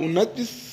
29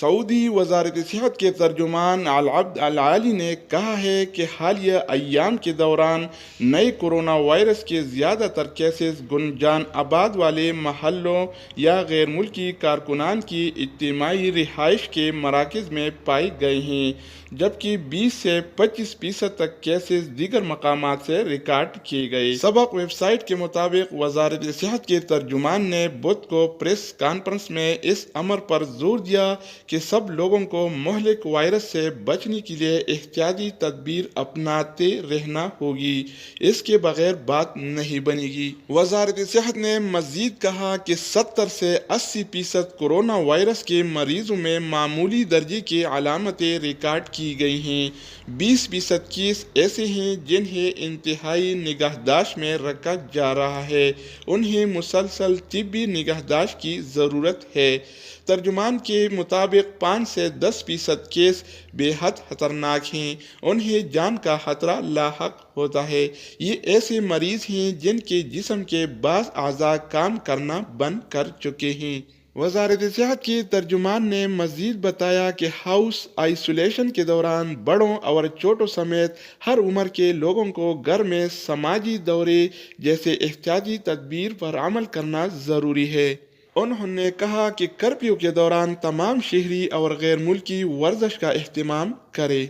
سعودی وزارت صحت کے ترجمان العبد العالی نے کہا ہے کہ حالیہ ایام کے دوران نئے کورونا وائرس کے زیادہ تر کیسز گنجان آباد والے محلوں یا غیر ملکی کارکنان کی اجتماعی رہائش کے مراکز میں پائے گئے ہیں، جبکہ 20 سے 25% تک کیسز دیگر مقامات سے ریکارڈ کیے گئے۔ سبق ویب سائٹ کے مطابق وزارت صحت کے ترجمان نے بدھ کو پریس کانفرنس میں اس امر پر زور دیا کہ سب لوگوں کو مہلک وائرس سے بچنے کے لیے احتیاطی تدبیر اپناتے رہنا ہوگی، اس کے بغیر بات نہیں بنے گی۔ وزارت صحت نے مزید کہا کہ 70 سے 80% کورونا وائرس کے مریضوں میں معمولی درجے کی علامتیں ریکارڈ کی گئی ہیں۔ 20% کیس ایسے ہیں جنہیں انتہائی نگہداشت میں رکھا جا رہا ہے، انہیں مسلسل طبی نگہداشت کی ضرورت ہے۔ ترجمان کے مطابق 5 سے 10% کیس بے حد خطرناک ہیں، انہیں جان کا خطرہ لاحق ہوتا ہے۔ یہ ایسے مریض ہیں جن کے جسم کے بعض اعضاء کام کرنا بند کر چکے ہیں۔ وزارت صحت کے ترجمان نے مزید بتایا کہ ہاؤس آئسولیشن کے دوران بڑوں اور چھوٹوں سمیت ہر عمر کے لوگوں کو گھر میں سماجی دورے جیسے احتیاطی تدابیر پر عمل کرنا ضروری ہے۔ انہوں نے کہا کہ کرفیو کے دوران تمام شہری اور غیر ملکی ورزش کا اہتمام کریں۔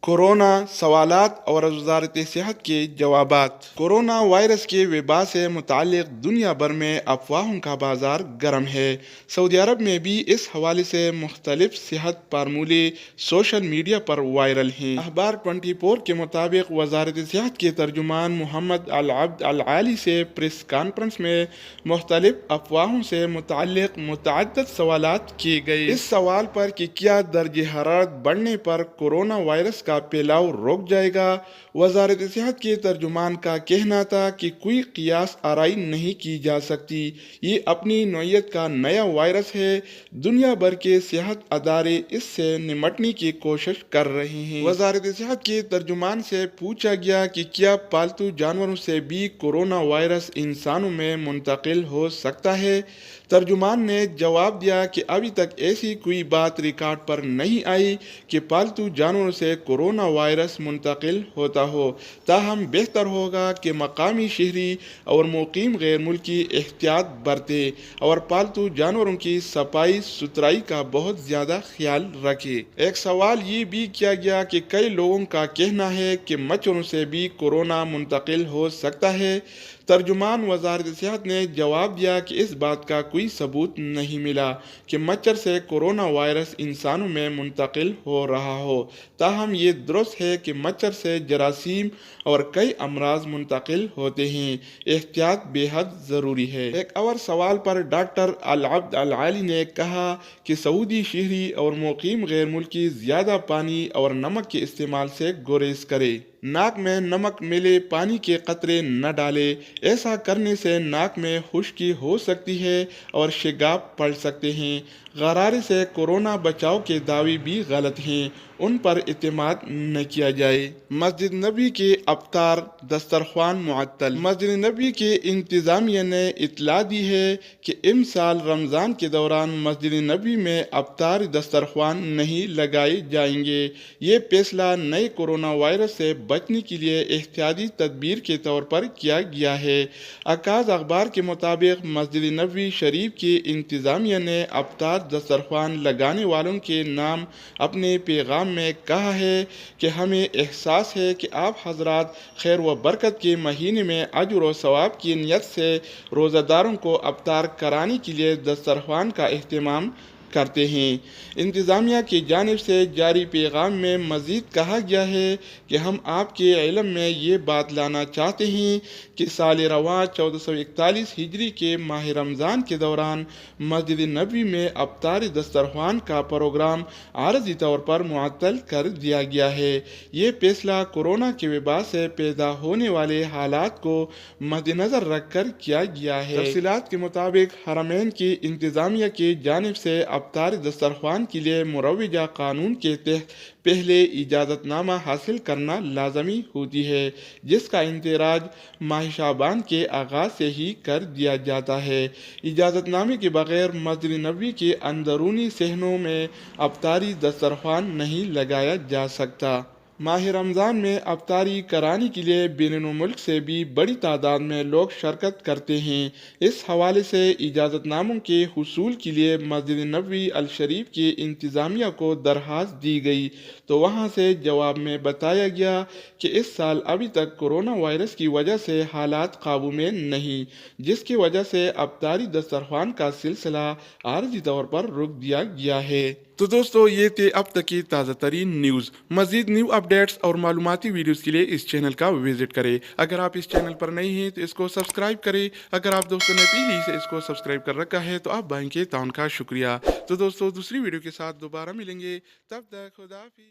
کورونا سوالات اور وزارت صحت کے جوابات۔ کورونا وائرس کے وبا سے متعلق دنیا بھر میں افواہوں کا بازار گرم ہے۔ سعودی عرب میں بھی اس حوالے سے مختلف صحت فارمولے سوشل میڈیا پر وائرل ہیں۔ اخبار 24 کے مطابق وزارت صحت کے ترجمان محمد العبد العالی سے پریس کانفرنس میں مختلف افواہوں سے متعلق متعدد سوالات کیے گئے۔ اس سوال پر کہ کیا درجہ حرارت بڑھنے پر کورونا وائرس کا پھیلاؤ رک جائے گا، وزارت صحت کے ترجمان کا کہنا تھا کہ کوئی قیاس آرائی نہیں کی جا سکتی، یہ اپنی نوعیت کا نیا وائرس ہے۔ دنیا بھر کے صحت ادارے اس سے نمٹنے کی کوشش کر رہے ہیں۔ وزارت صحت کے ترجمان سے پوچھا گیا کہ کیا پالتو جانوروں سے بھی کورونا وائرس انسانوں میں منتقل ہو سکتا ہے۔ ترجمان نے جواب دیا کہ ابھی تک ایسی کوئی بات ریکارڈ پر نہیں آئی کہ پالتو جانوروں سے کورونا وائرس منتقل ہوتا ہو، تاہم بہتر ہوگا کہ مقامی شہری اور مقیم غیر ملکی احتیاط برتیں اور پالتو جانوروں کی صفائی ستھرائی کا بہت زیادہ خیال رکھیں۔ ایک سوال یہ بھی کیا گیا کہ کئی لوگوں کا کہنا ہے کہ مچھروں سے بھی کورونا منتقل ہو سکتا ہے۔ ترجمان وزارت صحت نے جواب دیا کہ اس بات کا کوئی ثبوت نہیں ملا کہ مچھر سے کورونا وائرس انسانوں میں منتقل ہو رہا ہو، تاہم یہ درست ہے کہ مچھر سے جراثیم اور کئی امراض منتقل ہوتے ہیں۔ احتیاط بے حد ضروری ہے۔ ایک اور سوال پر ڈاکٹر العبد العالی نے کہا کہ سعودی شہری اور مقیم غیر ملکی زیادہ پانی اور نمک کے استعمال سے گریز کریں۔ ناک میں نمک ملے پانی کے قطرے نہ ڈالیں، ایسا کرنے سے ناک میں خشکی ہو سکتی ہے اور شگاف پڑ سکتے ہیں۔ غرارے سے کورونا بچاؤ کے دعوے بھی غلط ہیں، ان پر اعتماد نہ کیا جائے۔ مسجد نبوی کے افطار دسترخوان معطل۔ مسجد نبوی کے انتظامیہ نے اطلاع دی ہے کہ امسال رمضان کے دوران مسجد نبوی میں افطار دسترخوان نہیں لگائے جائیں گے۔ یہ فیصلہ نئے کورونا وائرس سے بچنے کے لیے احتیاطی تدبیر کے طور پر کیا گیا ہے۔ عکاظ اخبار کے مطابق مسجد نبوی شریف کی انتظامیہ نے افطار دسترخوان لگانے والوں کے نام اپنے پیغام میں کہا ہے کہ ہمیں احساس ہے کہ آپ حضرات خیر و برکت کے مہینے میں اجر و ثواب کی نیت سے روزہ داروں کو افطار کرانے کے لیے دسترخوان کا اہتمام کرتے ہیں۔ انتظامیہ کی جانب سے جاری پیغام میں مزید کہا گیا ہے کہ ہم آپ کے علم میں یہ بات لانا چاہتے ہیں کہ سال رواں 1441 ہجری کے ماہ رمضان کے دوران مسجد نبوی میں افطار دسترخوان کا پروگرام عارضی طور پر معطل کر دیا گیا ہے۔ یہ فیصلہ کورونا کی وبا سے پیدا ہونے والے حالات کو مد نظر رکھ کر کیا گیا ہے۔ تفصیلات کے مطابق حرمین کی انتظامیہ کی جانب سے افطاری دسترخوان کے لیے مروجہ قانون کے تحت پہلے اجازت نامہ حاصل کرنا لازمی ہوتی ہے، جس کا اندراج ماہ شعبان کے آغاز سے ہی کر دیا جاتا ہے۔ اجازت نامے کے بغیر مسجد نبوی کے اندرونی صحنوں میں افطاری دسترخوان نہیں لگایا جا سکتا۔ ماہ رمضان میں افطاری کرانے کے لیے بیرون ملک سے بھی بڑی تعداد میں لوگ شرکت کرتے ہیں۔ اس حوالے سے اجازت ناموں کے حصول کے لیے مسجد نبوی الشریف کی انتظامیہ کو درخواست دی گئی تو وہاں سے جواب میں بتایا گیا کہ اس سال ابھی تک کورونا وائرس کی وجہ سے حالات قابو میں نہیں، جس کی وجہ سے افطاری دسترخوان کا سلسلہ عارضی طور پر روک دیا گیا ہے۔ تو دوستو، یہ تھے اب تک کی تازہ ترین نیوز۔ مزید نیو اپڈیٹس اور معلوماتی ویڈیوز کے لیے اس چینل کا وزٹ کریں۔ اگر آپ اس چینل پر نئے ہیں تو اس کو سبسکرائب کریں۔ اگر آپ دوستوں نے پہلے سے اس کو سبسکرائب کر رکھا ہے تو آپ بھائی کے تعاون کا شکریہ۔ تو دوستو، دوسری ویڈیو کے ساتھ دوبارہ ملیں گے، تب تک خدا حافظ۔